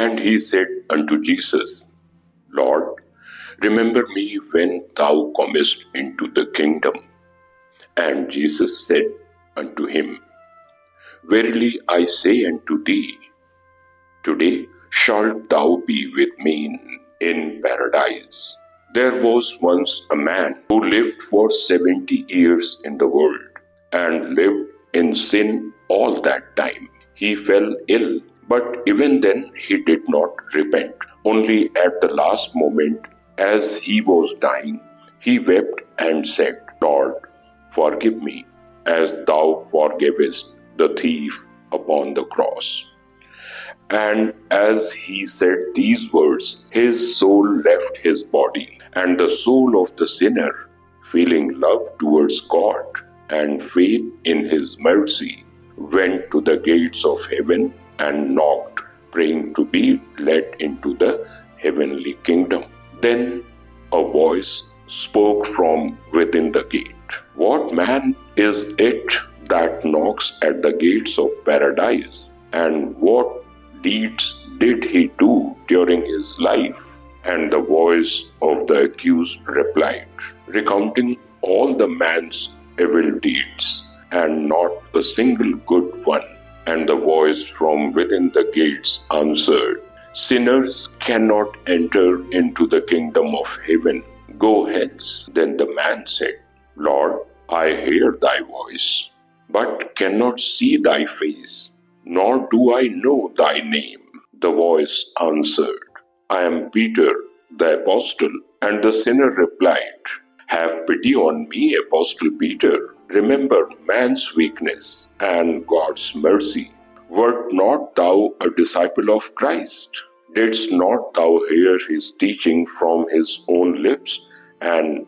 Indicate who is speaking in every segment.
Speaker 1: And he said unto Jesus, Lord, remember me when thou comest into the kingdom. And Jesus said unto him, Verily I say unto thee, today shalt thou be with me in paradise. There was once a man who lived for 70 years in the world, and lived in sin all that time. He fell ill, but even then he did not repent. Only at the last moment, as he was dying, he wept and said, Lord, forgive me, as thou forgavest the thief upon the cross. And as he said these words, his soul left his body, and the soul of the sinner, feeling love towards God and faith in his mercy, went to the gates of heaven and knocked, praying to be let into the heavenly kingdom. Then a voice spoke from within the gate. What man is it that knocks at the gates of paradise? And what deeds did he do during his life? And the voice of the accused replied, recounting all the man's evil deeds, and not a single good one. And the voice from within the gates answered, Sinners cannot enter into the kingdom of heaven. Go hence. Then the man said, Lord, I hear thy voice, but cannot see thy face, nor do I know thy name. The voice answered, I am Peter, the apostle. And the sinner replied, Have pity on me, Apostle Peter. Remember man's weakness and God's mercy. Wert not thou a disciple of Christ? Didst not thou hear his teaching from his own lips? And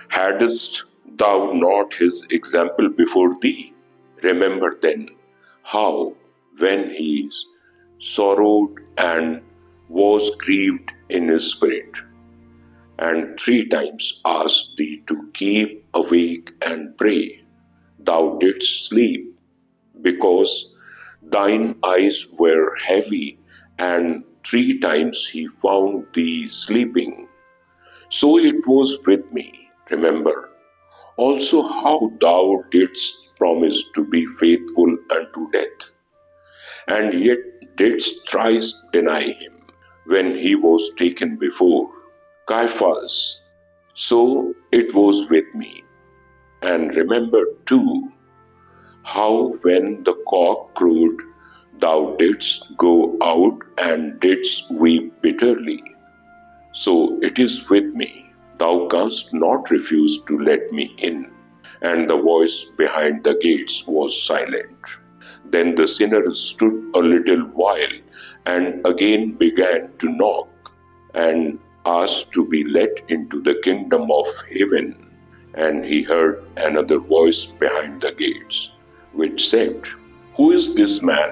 Speaker 1: hadst thou not his example before thee? Remember then how, when he sorrowed and was grieved in his spirit, and 3 times asked thee to keep awake and pray, thou didst sleep, because thine eyes were heavy, and 3 times he found thee sleeping. So it was with me. Remember also how thou didst promise to be faithful unto death, and yet didst thrice deny him when he was taken before Caiaphas. So it was with me. And remember too how when the cock crowed, thou didst go out and didst weep bitterly. So it is with me. Thou canst not refuse to let me in. And the voice behind the gates was silent. Then the sinner stood a little while and again began to knock and asked to be let into the kingdom of heaven. And he heard another voice behind the gates, which said, Who is this man,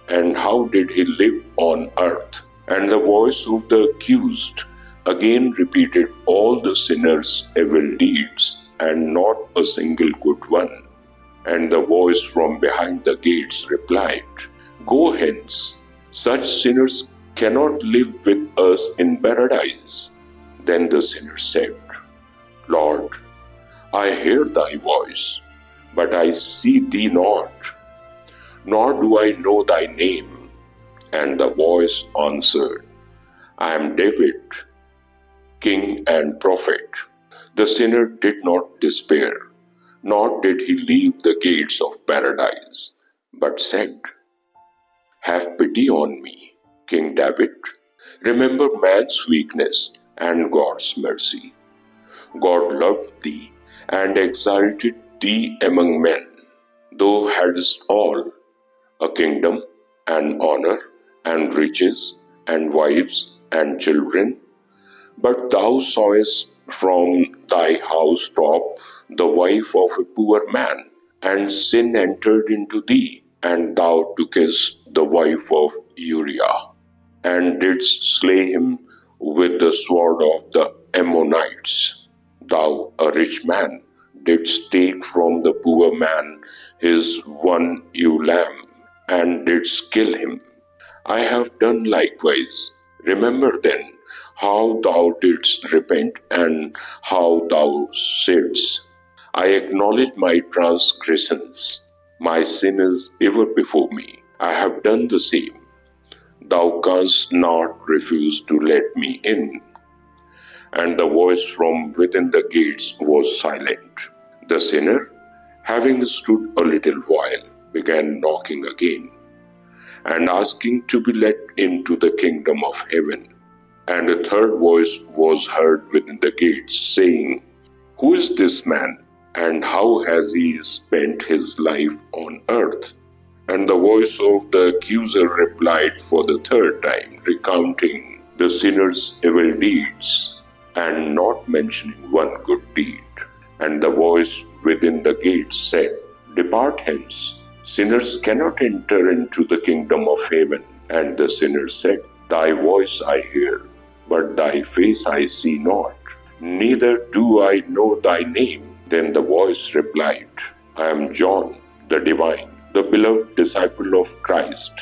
Speaker 1: and how did he live on earth? And the voice of the accused again repeated all the sinner's evil deeds, and not a single good one. And the voice from behind the gates replied, Go hence, such sinners cannot live with us in paradise. Then the sinner said, Lord, I hear thy voice, but I see thee not, nor do I know thy name. And the voice answered, I am David, king and prophet. The sinner did not despair, nor did he leave the gates of paradise, but said, Have pity on me, King David. Remember man's weakness and God's mercy. God loved thee and exalted thee among men. Thou hadst all, a kingdom and honor and riches and wives and children, but thou sawest from thy housetop the wife of a poor man, and sin entered into thee, and thou tookest the wife of Uriah, and didst slay him with the sword of the Ammonites. Thou, a rich man, didst take from the poor man his one ewe lamb, and didst kill him. I have done likewise. Remember then how thou didst repent and how thou saidst, I acknowledge my transgressions. My sin is ever before me. I have done the same. Thou canst not refuse to let me in. And the voice from within the gates was silent. The sinner, having stood a little while, began knocking again, and asking to be let into the kingdom of heaven. And a third voice was heard within the gates, saying, Who is this man, and how has he spent his life on earth? And the voice of the accuser replied for the third time, recounting the sinner's evil deeds, and not mentioning one good deed. And the voice within the gates said, Depart hence, sinners cannot enter into the kingdom of heaven. And the sinner said, Thy voice I hear, but thy face I see not, neither do I know thy name. Then the voice replied, I am John the divine, the beloved disciple of Christ.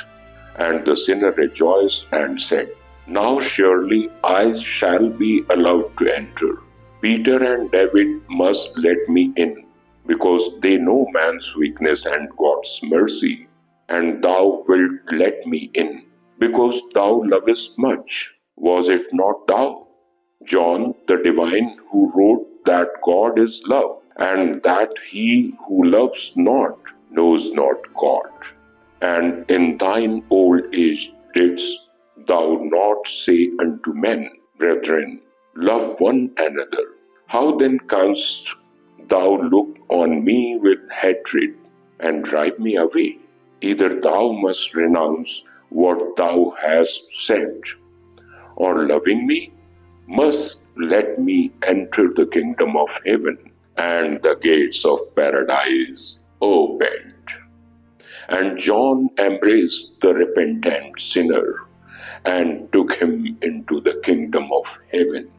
Speaker 1: And the sinner rejoiced and said, Now surely I shall be allowed to enter. Peter and David must let me in, because they know man's weakness and God's mercy. And thou wilt let me in, because thou lovest much. Was it not thou, John the divine, who wrote that God is love, and that he who loves not knows not God? And in thine old age didst thou not say unto men, Brethren, love one another? How then canst thou look on me with hatred and drive me away? Either thou must renounce what thou hast said, or loving me, must let me enter the kingdom of heaven. And the gates of paradise opened. And John embraced the repentant sinner and took him into the kingdom of heaven.